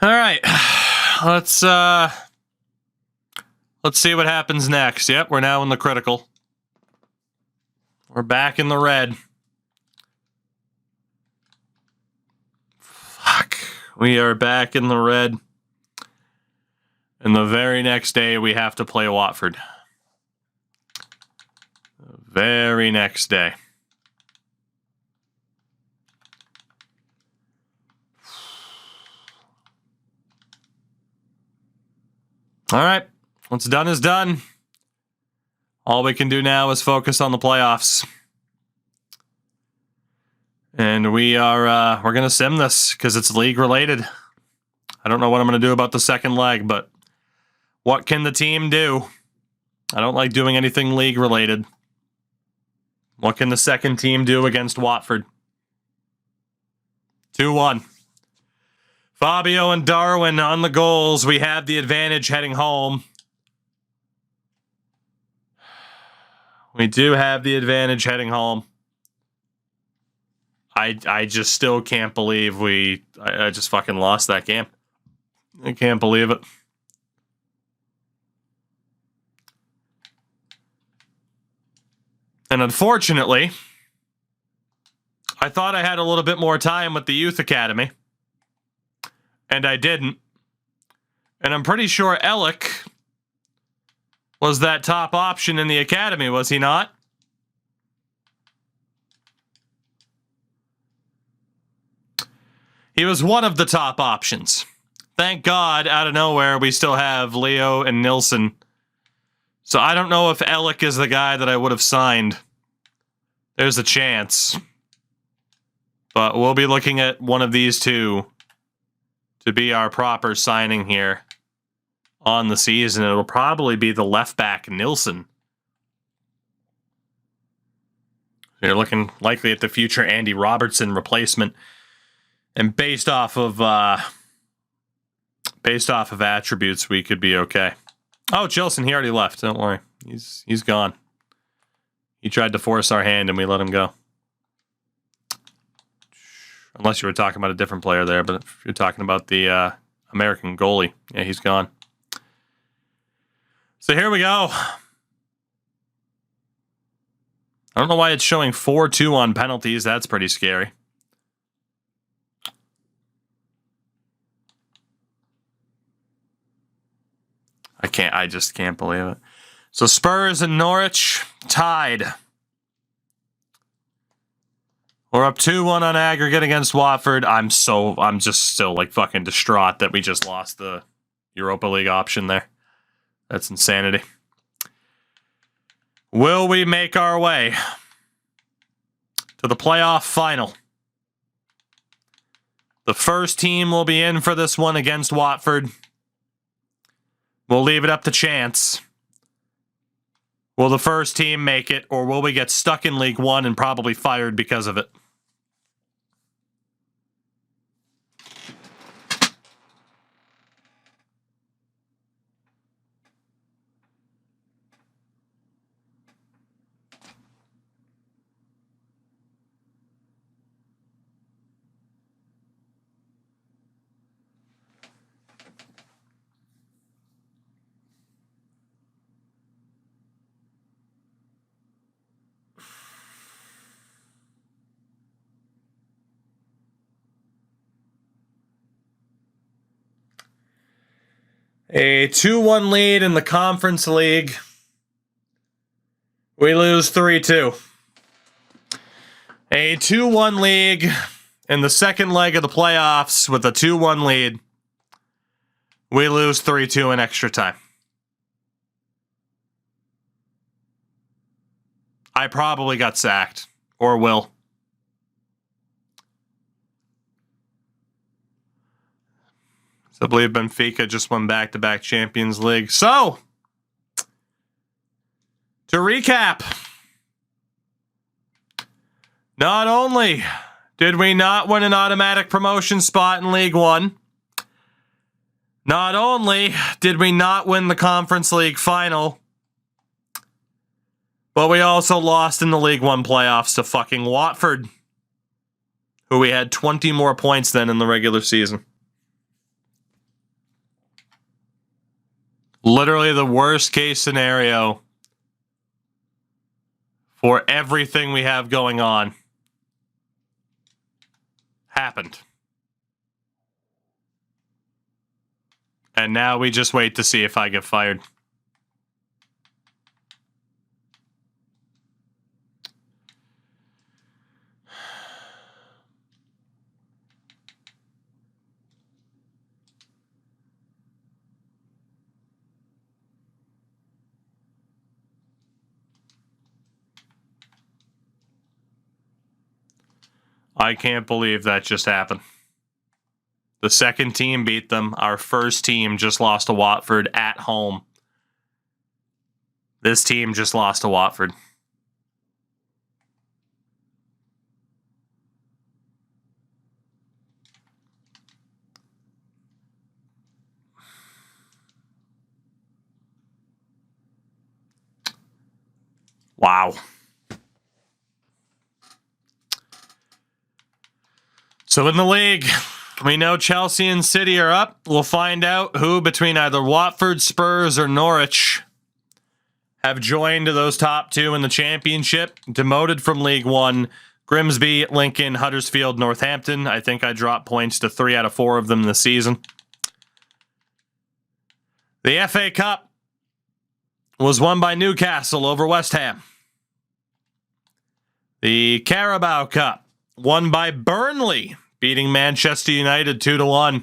All right, let's see what happens next. Yep, we're now in the critical. We're back in the red. Fuck, we are back in the red. And the very next day, we have to play Watford. The very next day. All right, what's done is done. All we can do now is focus on the playoffs. And we're going to sim this because it's league related. I don't know what I'm going to do about the second leg, but what can the team do? I don't like doing anything league related. What can the second team do against Watford? 2-1. Fabio and Darwin on the goals. We have the advantage heading home. We do have the advantage heading home. I just still can't believe I just fucking lost that game. I can't believe it. And unfortunately, I thought I had a little bit more time with the youth academy. And I didn't. And I'm pretty sure Ellick was that top option in the academy, was he not? He was one of the top options. Thank God, out of nowhere, we still have Leo and Nilsson. So I don't know if Ellick is the guy that I would have signed. There's a chance. But we'll be looking at one of these two to be our proper signing here on the season. It'll probably be the left back, Nilsson. You're looking likely at the future Andy Robertson replacement. And based off of attributes, we could be okay. Oh, Chilson, he already left. Don't worry. He's gone. He tried to force our hand and we let him go. Unless you were talking about a different player there, but if you're talking about the American goalie, yeah, he's gone. So here we go. I don't know why it's showing 4-2 on penalties. That's pretty scary. I just can't believe it. So Spurs and Norwich tied. We're up 2-1 on aggregate against Watford. I'm just still like fucking distraught that we just lost the Europa League option there. That's insanity. Will we make our way to the playoff final? The first team will be in for this one against Watford. We'll leave it up to chance. Will the first team make it, or will we get stuck in League One and probably fired because of it? A 2-1 lead in the Conference League. We lose 3-2. A 2-1 league in the second leg of the playoffs with a 2-1 lead. We lose 3-2 in extra time. I probably got sacked. Or will. I believe Benfica just won back-to-back Champions League. So, to recap, not only did we not win an automatic promotion spot in League One, not only did we not win the Conference League final, but we also lost in the League One playoffs to fucking Watford, who we had 20 more points than in the regular season. Literally the worst case scenario for everything we have going on happened. And now we just wait to see if I get fired. I can't believe that just happened. The second team beat them. Our first team just lost to Watford at home. This team just lost to Watford. Wow. So in the league, we know Chelsea and City are up. We'll find out who between either Watford, Spurs, or Norwich have joined those top two in the championship. Demoted from League One, Grimsby, Lincoln, Huddersfield, Northampton. I think I dropped points to 3 out of 4 of them this season. The FA Cup was won by Newcastle over West Ham. The Carabao Cup won by Burnley, beating Manchester United 2-1.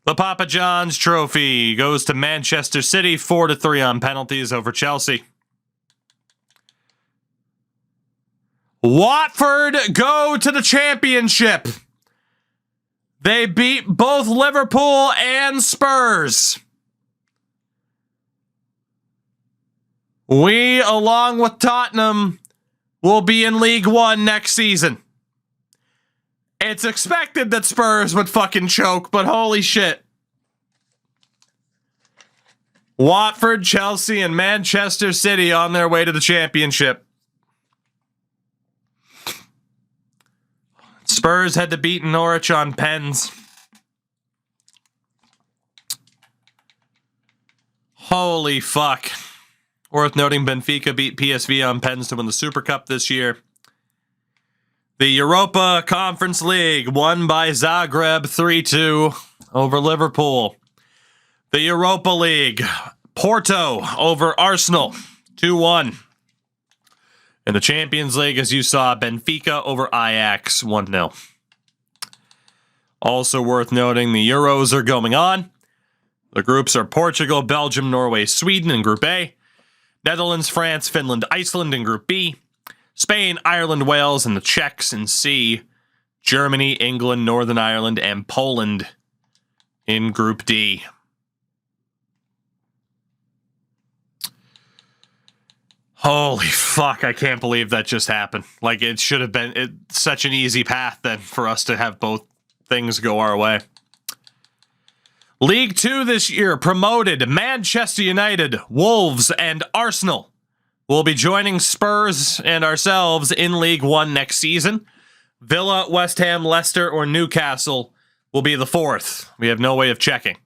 The Papa John's Trophy goes to Manchester City 4-3 on penalties over Chelsea. Watford go to the championship. They beat both Liverpool and Spurs. We, along with Tottenham, will be in League One next season. It's expected that Spurs would fucking choke, but holy shit. Watford, Chelsea, and Manchester City on their way to the championship. Spurs had to beat Norwich on pens. Holy fuck. Worth noting, Benfica beat PSV on pens to win the Super Cup this year. The Europa Conference League won by Zagreb 3-2 over Liverpool. The Europa League, Porto over Arsenal 2-1. In the Champions League, as you saw, Benfica over Ajax 1-0. Also worth noting, the Euros are going on. The groups are Portugal, Belgium, Norway, Sweden in Group A. Netherlands, France, Finland, Iceland in Group B. Spain, Ireland, Wales, and the Czechs in C. Germany, England, Northern Ireland, and Poland in Group D. Holy fuck, I can't believe that just happened. Like, it should have been such an easy path then for us to have both things go our way. League Two this year promoted Manchester United, Wolves, and Arsenal will be joining Spurs and ourselves in League One next season. Villa, West Ham, Leicester, or Newcastle will be the fourth. We have no way of checking.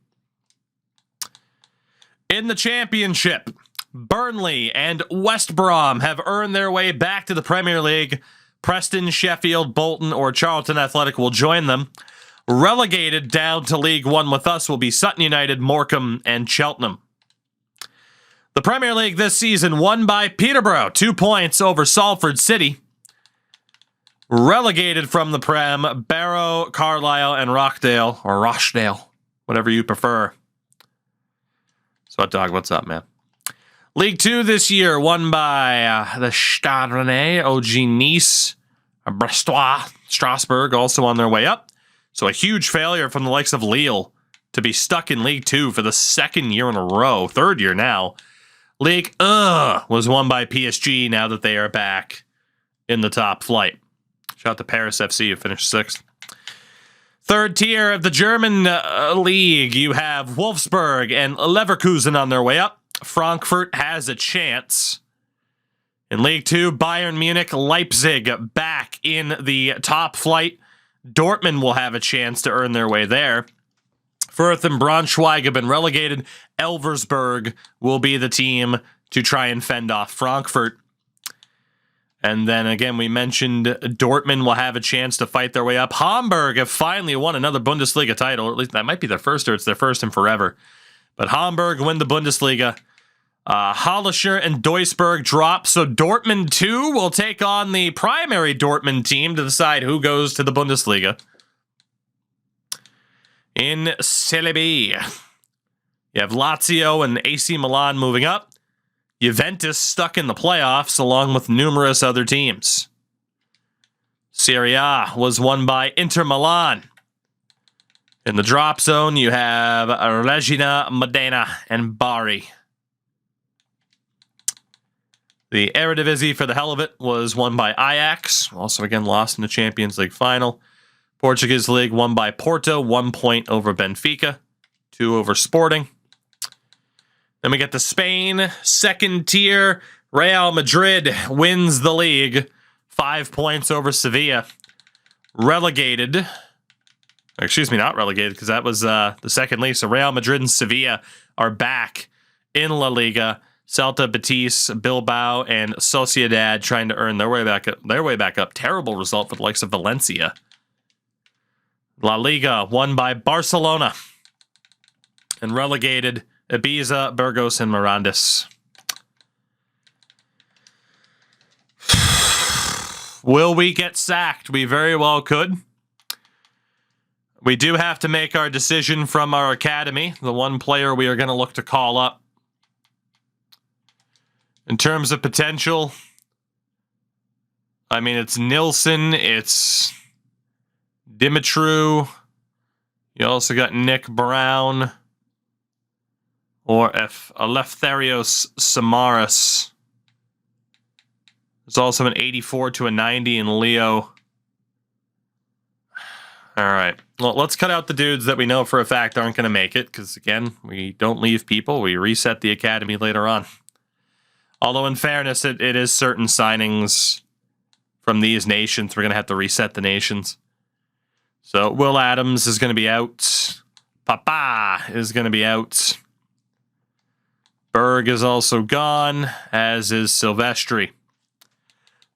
In the championship, Burnley and West Brom have earned their way back to the Premier League. Preston, Sheffield, Bolton, or Charlton Athletic will join them. Relegated down to League One with us will be Sutton United, Morecambe, and Cheltenham. The Premier League this season won by Peterborough, 2 points over Salford City. Relegated from the Prem, Barrow, Carlisle, and Rochdale, or Rochdale, whatever you prefer. So, Dog, what's up, man? League Two this year won by the Stade Rennais, OG Nice, Brestois, Strasbourg, also on their way up. So a huge failure from the likes of Lille to be stuck in League Two for the second year in a row, third year now. League was won by PSG now that they are back in the top flight. Shout out to Paris FC, who finished 6th. Third tier of the German league, you have Wolfsburg and Leverkusen on their way up. Frankfurt has a chance. In League Two, Bayern Munich, Leipzig back in the top flight. Dortmund will have a chance to earn their way there. Fürth and Braunschweig have been relegated. Elversberg will be the team to try and fend off Frankfurt. And then again, we mentioned Dortmund will have a chance to fight their way up. Hamburg have finally won another Bundesliga title. Or at least that might be their first, or it's their first in forever. But Hamburg win the Bundesliga. Hollischer and Duisburg drop, so Dortmund 2 will take on the primary Dortmund team to decide who goes to the Bundesliga. In Serie B, you have Lazio and AC Milan moving up. Juventus stuck in the playoffs along with numerous other teams. Serie A was won by Inter Milan. In the drop zone, you have Regina, Modena, and Bari. The Eredivisie, for the hell of it, was won by Ajax. Also, again, lost in the Champions League final. Portuguese League won by Porto, 1 point over Benfica, 2 over Sporting. Then we get to Spain, second tier. Real Madrid wins the league, 5 points over Sevilla. Relegated. Excuse me, not relegated, because that was the second league. So Real Madrid and Sevilla are back in La Liga. Celta, Betis, Bilbao, and Sociedad trying to earn their way back up. Terrible result for the likes of Valencia. La Liga won by Barcelona. And relegated Ibiza, Burgos, and Mirandas. Will we get sacked? We very well could. We do have to make our decision from our academy. The one player we are going to look to call up. In terms of potential, I mean, it's Nilsson, it's Dimitru. You also got Nick Brown. Or Eleftherios Samaras. There's also an 84 to a 90 in Leo. All right. Well, let's cut out the dudes that we know for a fact aren't going to make it. Because, again, we don't leave people. We reset the academy later on. Although, in fairness, it is certain signings from these nations. We're going to have to reset the nations. So, Will Adams is going to be out. Papa is going to be out. Berg is also gone, as is Silvestri.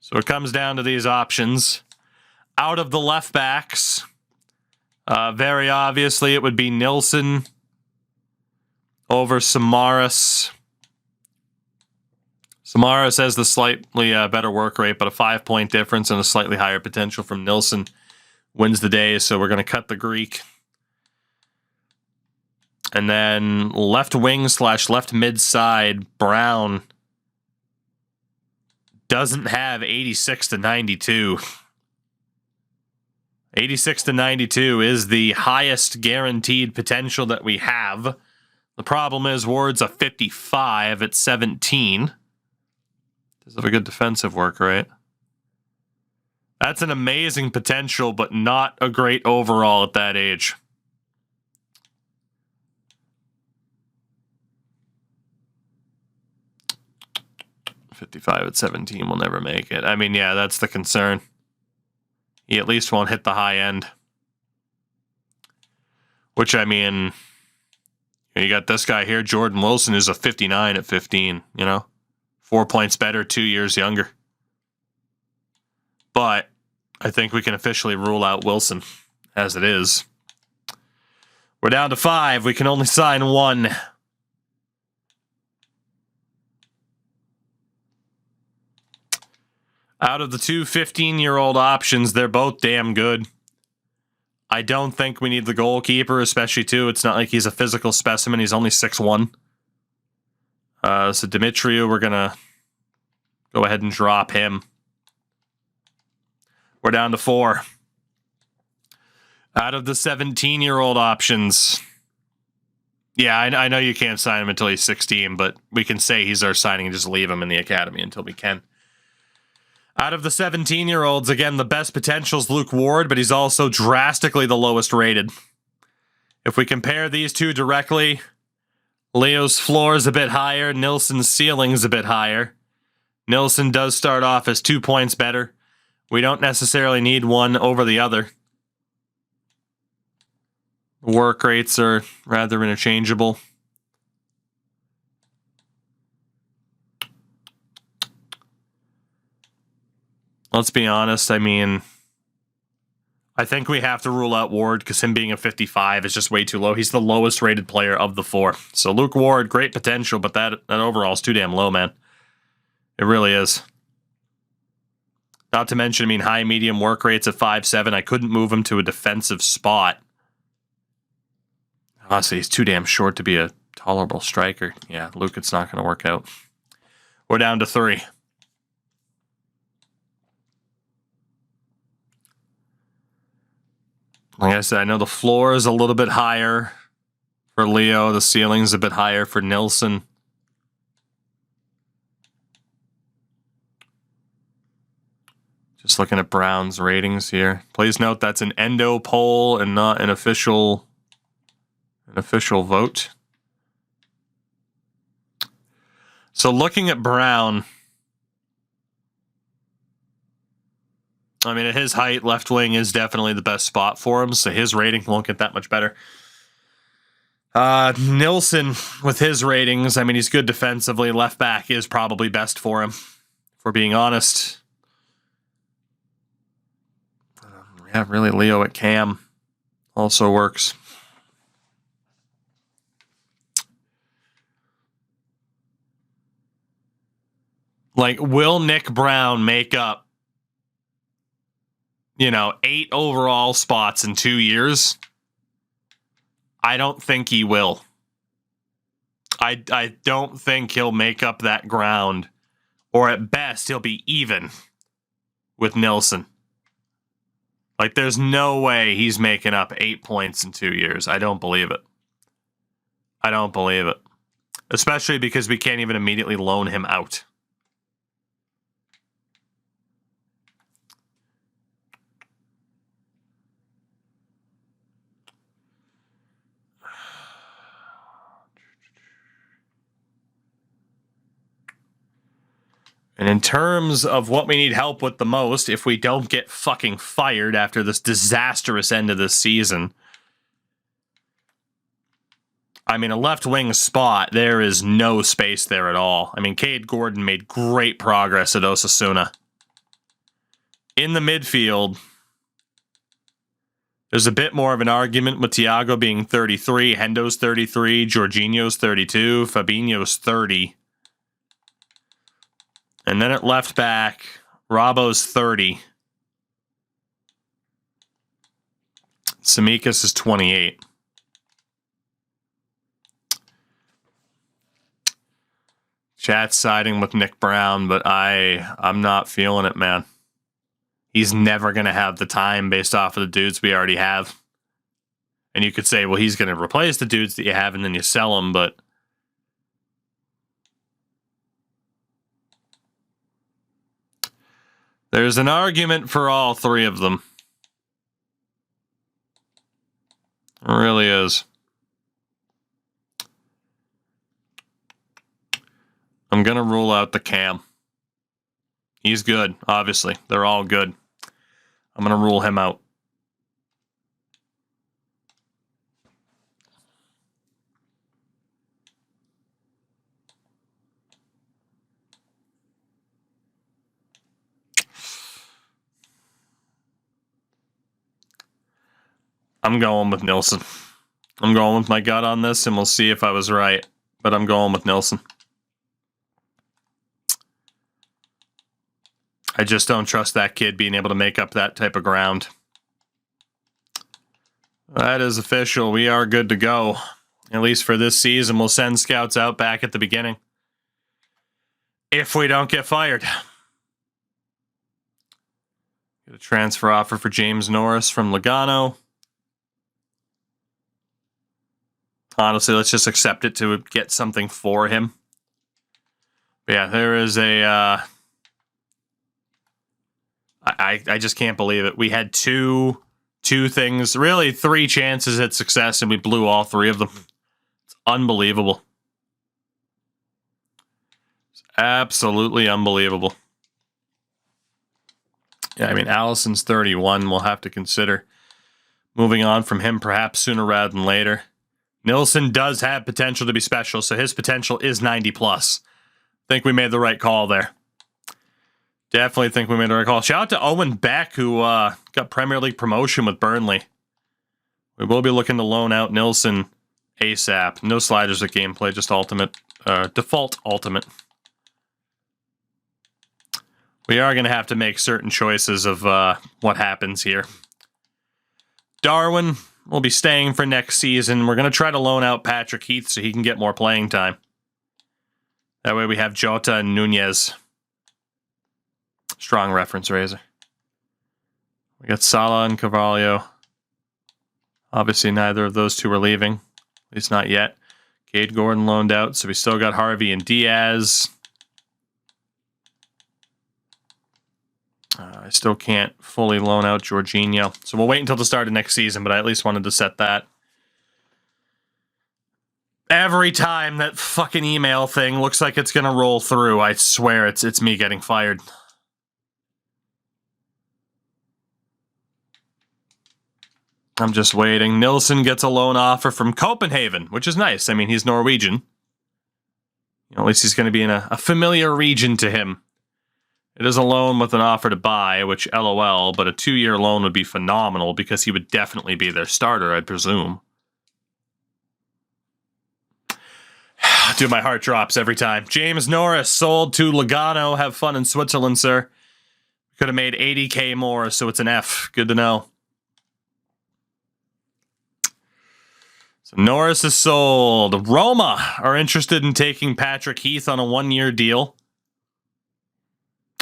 So, it comes down to these options. Out of the left backs, very obviously, it would be Nilsson over Samaras. Samaras has the slightly better work rate, but a 5-point difference and a slightly higher potential from Nilsson wins the day, so we're going to cut the Greek. And then left wing / left mid side, Brown doesn't have 86 to 92. 86 to 92 is the highest guaranteed potential that we have. The problem is Ward's a 55 at 17. Does have a good defensive work rate. That's an amazing potential, but not a great overall at that age. .55 at 17 will never make it. I mean, yeah, that's the concern. He at least won't hit the high end. Which, I mean, you got this guy here, Jordan Wilson, who's a 59 at 15, you know? 4 points better, 2 years younger. But I think we can officially rule out Wilson as it is. We're down to 5. We can only sign 1. Out of the two 15-year-old options, they're both damn good. I don't think we need the goalkeeper, especially, too. It's not like he's a physical specimen. He's only 6'1". So Dimitriou, we're going to go ahead and drop him. We're down to 4. Out of the 17-year-old options, yeah, I know you can't sign him until he's 16, but we can say he's our signing and just leave him in the academy until we can. Out of the 17-year-olds, again, the best potential is Luke Ward, but he's also drastically the lowest rated. If we compare these two directly, Leo's floor is a bit higher, Nilsson's ceiling is a bit higher. Nilsson does start off as 2 points better. We don't necessarily need one over the other. Work rates are rather interchangeable. Let's be honest. I mean, I think we have to rule out Ward because him being a 55 is just way too low. He's the lowest rated player of the 4. So Luke Ward, great potential, but that overall is too damn low, man. It really is. Not to mention, I mean, high medium work rates at 5'7". I couldn't move him to a defensive spot. Honestly, he's too damn short to be a tolerable striker. Yeah, Luke, it's not going to work out. We're down to 3. Like I said, I know the floor is a little bit higher for Leo. The ceiling's a bit higher for Nilsson. Just looking at Brown's ratings here. Please note that's an endo poll and not an official vote. So looking at Brown, I mean, at his height, left wing is definitely the best spot for him, so his rating won't get that much better. Nilsson, with his ratings, I mean, he's good defensively. Left back is probably best for him, if we're being honest. Yeah, really, Leo at cam also works. Like, will Nick Brown make up, 8 overall spots in 2 years? I don't think he will. I don't think he'll make up that ground. Or at best, he'll be even with Nilsson. Like, there's no way he's making up 8 points in 2 years. I don't believe it. I don't believe it. Especially because we can't even immediately loan him out. And in terms of what we need help with the most, if we don't get fucking fired after this disastrous end of this season, I mean, a left wing spot, there is no space there at all. I mean, Cade Gordon made great progress at Osasuna. In the midfield, there's a bit more of an argument with Thiago being 33, Hendo's 33, Jorginho's 32, Fabinho's 30. And then at left back, Robbo's 30. Tsimikas is 28. Chat's siding with Nick Brown, but I'm not feeling it, man. He's never going to have the time based off of the dudes we already have. And you could say, well, he's going to replace the dudes that you have and then you sell them, but there's an argument for all 3 of them. It really is. I'm going to rule out the Cam. He's good, obviously. They're all good. I'm going to rule him out. I'm going with Nilsson. I'm going with my gut on this, and we'll see if I was right. But I'm going with Nilsson. I just don't trust that kid being able to make up that type of ground. That is official. We are good to go. At least for this season. We'll send scouts out back at the beginning. If we don't get fired. Get a transfer offer for James Norris from Lugano. Honestly, let's just accept it to get something for him. But yeah, there is a... I just can't believe it. We had two things, really 3 chances at success, and we blew all 3 of them. It's unbelievable. It's absolutely unbelievable. Yeah, I mean, Allison's 31. We'll have to consider. moving on from him perhaps sooner rather than later. Nilsson does have potential to be special, so his potential is 90 plus. Think we made the right call there. Definitely think we made the right call. Shout out to Owen Beck, who got Premier League promotion with Burnley. We will be looking to loan out Nilsson ASAP. No sliders with gameplay, just ultimate, default ultimate. We are going to have to make certain choices of what happens here. Darwin will be staying for next season. We're going to try to loan out Patrick Heath so he can get more playing time. That way we have Jota and Nunez. Strong reference, Razor. We got Salah and Carvalho. Obviously, neither of those two are leaving. At least not yet. Cade Gordon loaned out, so we still got Harvey and Diaz. I still can't fully loan out Jorginho. So we'll wait until the start of next season, but I at least wanted to set that. Every time that fucking email thing looks like it's going to roll through, I swear it's me getting fired. I'm just waiting. Nilsson gets a loan offer from Copenhagen, which is nice. I mean, he's Norwegian. You know, at least he's going to be in a familiar region to him. It is a loan with an offer to buy, which LOL, but a 2-year loan would be phenomenal because he would definitely be their starter, I'd presume. Dude, my heart drops every time. James Norris sold to Lugano. Have fun in Switzerland, sir. Could have made 80K more, so it's an F. Good to know. So Norris is sold. Roma are interested in taking Patrick Heath on a 1-year deal.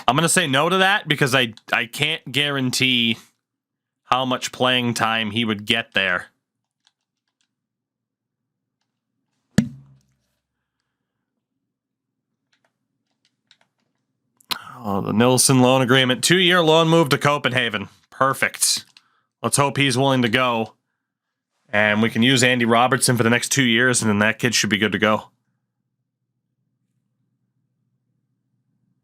I'm going to say no to that because I can't guarantee how much playing time he would get there. Oh, the Nilsson loan agreement. 2-year loan move to Copenhagen. Perfect. Let's hope he's willing to go. And we can use Andy Robertson for the next 2 years, and then that kid should be good to go.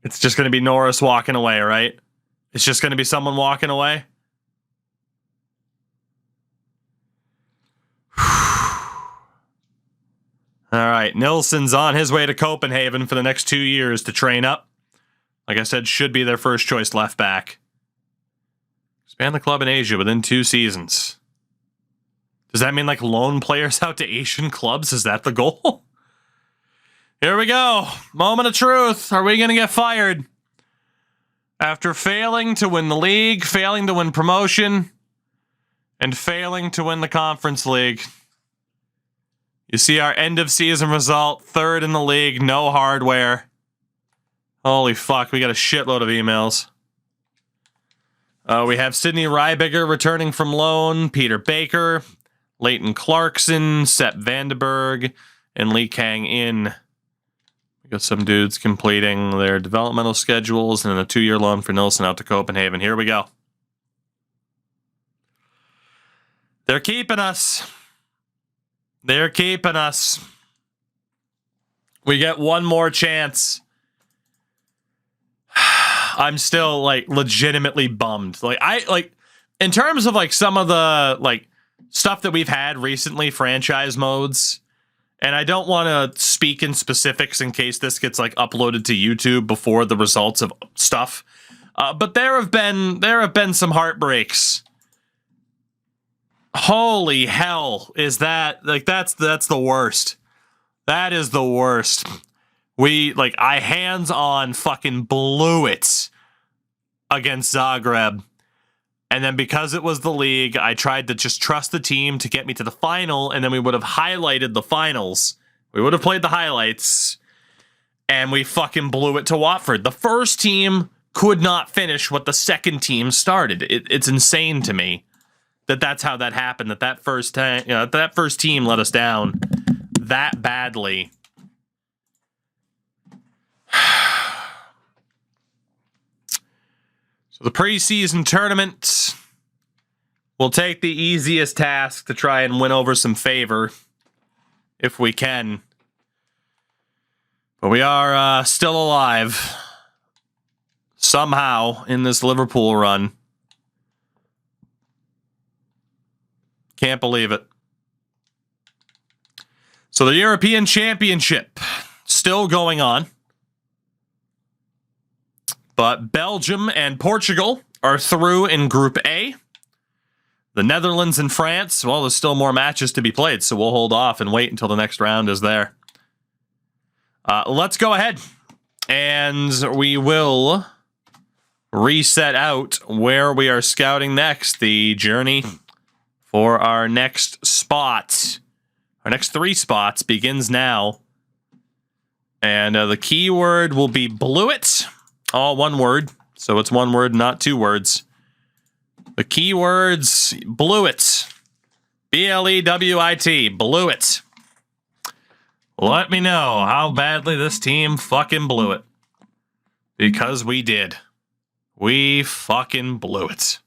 It's just going to be Norris walking away, right? It's just going to be someone walking away? All right, Nilsson's on his way to Copenhagen for the next 2 years to train up. Like I said, should be their first choice left back. Expand the club in Asia within 2 seasons. Does that mean like loan players out to Asian clubs? Is that the goal? Here we go. Moment of truth. Are we going to get fired? After failing to win the league, failing to win promotion, and failing to win the Conference League. You see our end of season result, 3rd in the league, no hardware. Holy fuck, we got a shitload of emails. We have Sidney Rybiger returning from loan, Peter Baker, Leighton Clarkson, Sepp Vandenberg, and Lee Kang-in. We got some dudes completing their developmental schedules and a 2-year loan for Nilsson out to Copenhagen. Here we go. They're keeping us. They're keeping us. We get one more chance. I'm still like legitimately bummed. Like in terms of like some of the like stuff that we've had recently, franchise modes, and I don't want to speak in specifics in case this gets like uploaded to YouTube before the results of stuff. But there have been some heartbreaks. Holy hell, is that like that's the worst. That is the worst. I hands-on fucking blew it against Zagreb. And then because it was the league, I tried to just trust the team to get me to the final, and then we would have highlighted the finals. We would have played the highlights, and we fucking blew it to Watford. The first team could not finish what the second team started. It's insane to me that that's how that happened, that first team let us down that badly. So the preseason tournament, we'll take the easiest task to try and win over some favor, if we can. But we are still alive, somehow, in this Liverpool run. Can't believe it. So the European Championship still going on. But Belgium and Portugal are through in Group A. The Netherlands and France, well, there's still more matches to be played, so we'll hold off and wait until the next round is there. Let's go ahead, and we will reset out where we are scouting next. The journey for our next spot, our next 3 spots, begins now. And the keyword will be Blewett. All one word, so it's one word, not 2 words. The keywords, Blewett. B-L-E-W-I-T, Blewett. Let me know how badly this team fucking blew it. Because we did. We fucking blew it.